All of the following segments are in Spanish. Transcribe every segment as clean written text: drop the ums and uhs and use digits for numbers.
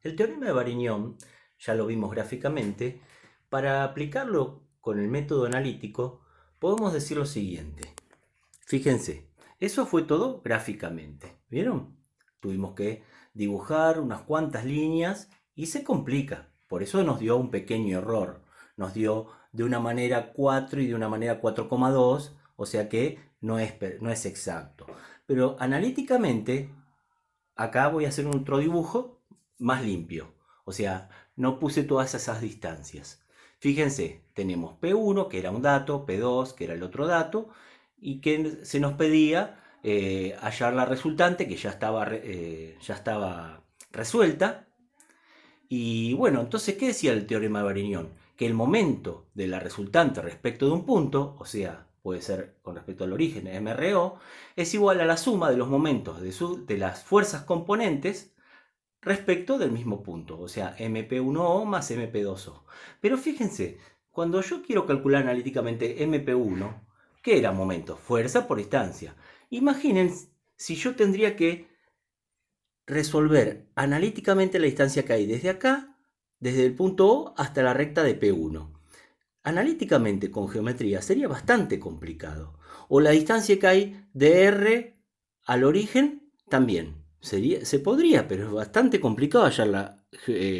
El teorema de Varignon, ya lo vimos gráficamente, para aplicarlo con el método analítico, podemos decir lo siguiente. Fíjense, eso fue todo gráficamente, ¿vieron? Tuvimos que dibujar unas cuantas líneas y se complica. Por eso nos dio un pequeño error. Nos dio de una manera 4 y de una manera 4,2, o sea que no es exacto. Pero analíticamente, acá voy a hacer otro dibujo más limpio. O sea, no puse todas esas distancias. Fíjense, tenemos P1, que era un dato, P2, que era el otro dato, y que se nos pedía hallar la resultante, que ya estaba resuelta. Y bueno, entonces, ¿qué decía el teorema de Varignon? Que el momento de la resultante respecto de un punto, o sea, puede ser con respecto al origen MRO, es igual a la suma de los momentos de las fuerzas componentes respecto del mismo punto, o sea, MP1O más MP2O. Pero fíjense, cuando yo quiero calcular analíticamente MP1, ¿qué era momento? Fuerza por distancia. Imaginen si yo tendría que resolver analíticamente la distancia que hay desde acá, desde el punto O hasta la recta de P1. Analíticamente con geometría sería bastante complicado. O la distancia que hay de R al origen también. Se podría, pero es bastante complicado hallarla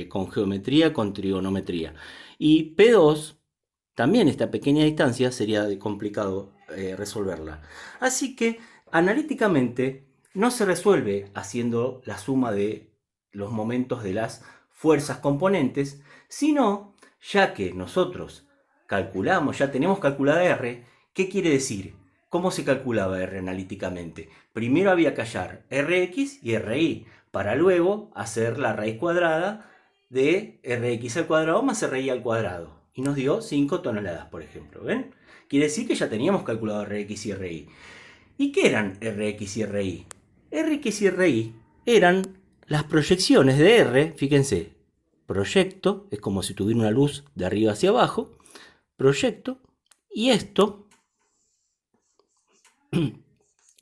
con geometría, con trigonometría. Y P2, también esta pequeña distancia sería complicado resolverla. Así que analíticamente no se resuelve haciendo la suma de los momentos de las fuerzas componentes, sino ya que nosotros calculamos, ya tenemos calculada R. ¿Qué quiere decir? ¿Cómo se calculaba R analíticamente? Primero había que hallar Rx y Ri, para luego hacer la raíz cuadrada de Rx al cuadrado más Ri al cuadrado. Y nos dio 5 toneladas, por ejemplo. ¿Ven? Quiere decir que ya teníamos calculado Rx y Ri. ¿Y qué eran Rx y Ri? Rx y Ri eran las proyecciones de R, fíjense, proyecto, es como si tuviera una luz de arriba hacia abajo, proyecto, y esto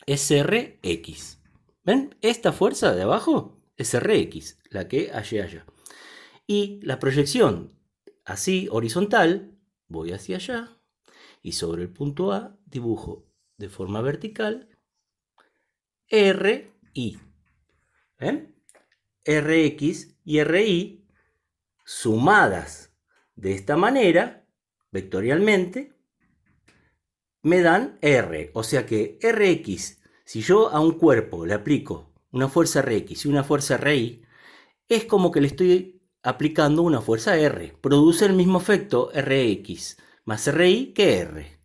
es Rx. ¿Ven? Esta fuerza de abajo es Rx, la que hallé allá. Y la proyección así horizontal, voy hacia allá, y sobre el punto A dibujo de forma vertical Ri. ¿Ven? Rx y Ri sumadas de esta manera, vectorialmente, me dan R. O sea que Rx, si yo a un cuerpo le aplico una fuerza Rx y una fuerza Ri, es como que le estoy aplicando una fuerza R. Produce el mismo efecto Rx más Ri que R.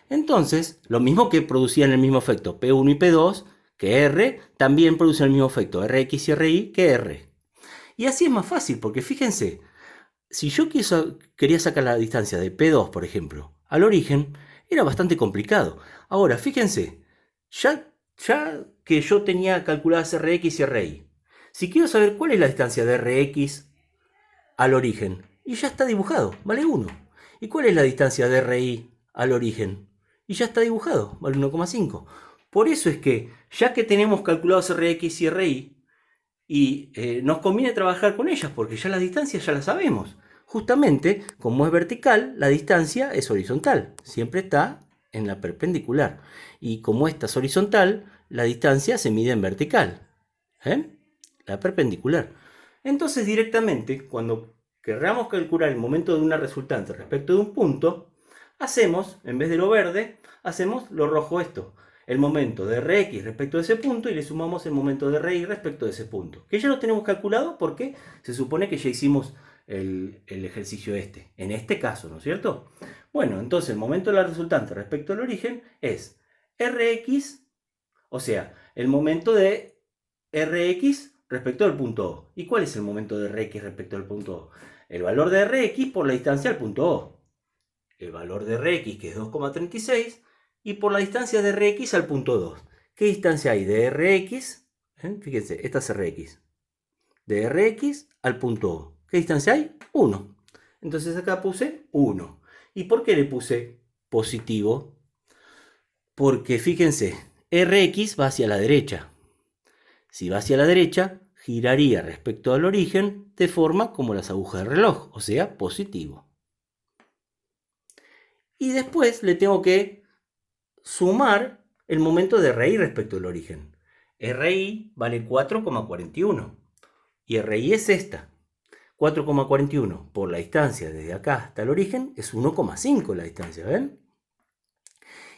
Entonces, lo mismo que producían el mismo efecto P1 y P2 que R, también producen el mismo efecto Rx y Ri que R. Y así es más fácil, porque fíjense, si yo quería sacar la distancia de P2, por ejemplo, al origen, era bastante complicado. Ahora, fíjense, ya que yo tenía calculadas Rx y Ri, si quiero saber cuál es la distancia de Rx al origen, y ya está dibujado, vale 1. ¿Y cuál es la distancia de Ri al origen? Y ya está dibujado, vale 1,5. Por eso es que, ya que tenemos calculados Rx y Ri, y nos conviene trabajar con ellas porque ya las distancias ya las sabemos. Justamente, como es vertical, la distancia es horizontal, siempre está en la perpendicular. Y como esta es horizontal, la distancia se mide en vertical, ¿eh? La perpendicular. Entonces, directamente, cuando querramos calcular el momento de una resultante respecto de un punto, hacemos, en vez de lo verde, hacemos lo rojo esto. El momento de Rx respecto de ese punto y le sumamos el momento de Ri respecto de ese punto. Que ya lo tenemos calculado porque se supone que ya hicimos el ejercicio este. En este caso, ¿no es cierto? Bueno, entonces el momento de la resultante respecto al origen es Rx, o sea, el momento de Rx respecto al punto O. ¿Y cuál es el momento de Rx respecto al punto O? El valor de Rx por la distancia al punto O. El valor de Rx, que es 2,36, y por la distancia de Rx al punto 2. ¿Qué distancia hay de Rx? Fíjense, esta es Rx. De Rx al punto O. ¿Qué distancia hay? 1. Entonces acá puse 1. ¿Y por qué le puse positivo? Porque fíjense, Rx va hacia la derecha. Si va hacia la derecha, giraría respecto al origen de forma como las agujas del reloj, o sea, positivo. Y después le tengo que sumar el momento de RI respecto al origen. RI vale 4,41 y RI es esta. 4,41 por la distancia desde acá hasta el origen es 1,5 la distancia, ¿ven?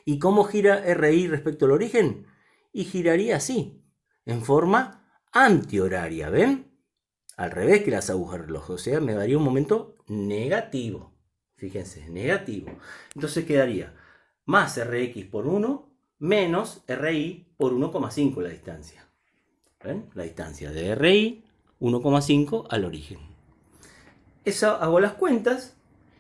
¿Y cómo gira RI respecto al origen? Y giraría así, en forma antihoraria, ¿ven? Al revés que las agujas del reloj, o sea, me daría un momento negativo. Fíjense, negativo. Entonces quedaría más Rx por 1 menos RI por 1,5 la distancia. ¿Ven? La distancia de RI, 1,5 al origen. Eso hago las cuentas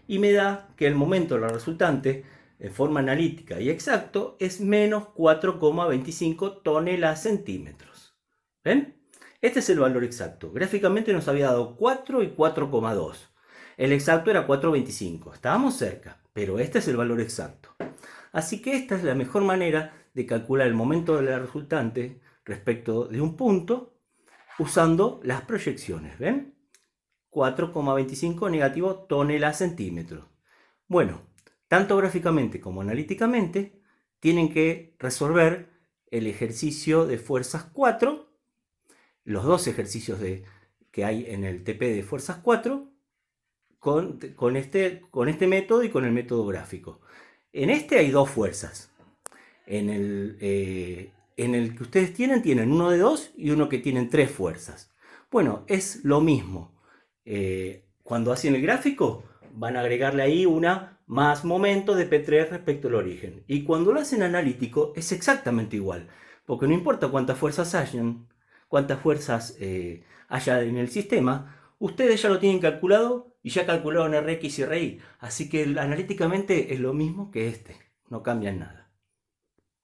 y me da que el momento de la resultante en forma analítica y exacto es menos 4,25 toneladas centímetros. ¿Ven? Este es el valor exacto. Gráficamente nos había dado 4 y 4,2. El exacto era 4,25. Estábamos cerca, pero este es el valor exacto. Así que esta es la mejor manera de calcular el momento de la resultante respecto de un punto usando las proyecciones. ¿Ven? 4,25 negativo toneladas centímetros. Bueno, tanto gráficamente como analíticamente tienen que resolver el ejercicio de fuerzas 4, los dos ejercicios que hay en el TP de fuerzas 4, con este método y con el método gráfico. En este hay dos fuerzas. En el que ustedes tienen uno de 2 y uno que tienen 3 fuerzas. Bueno, es lo mismo. Cuando hacen el gráfico, van a agregarle ahí una más momento de P3 respecto al origen. Y cuando lo hacen analítico, es exactamente igual. Porque no importa cuántas fuerzas haya en el sistema, ustedes ya lo tienen calculado y ya calcularon Rx y Ri. Así que analíticamente es lo mismo que este. No cambian nada.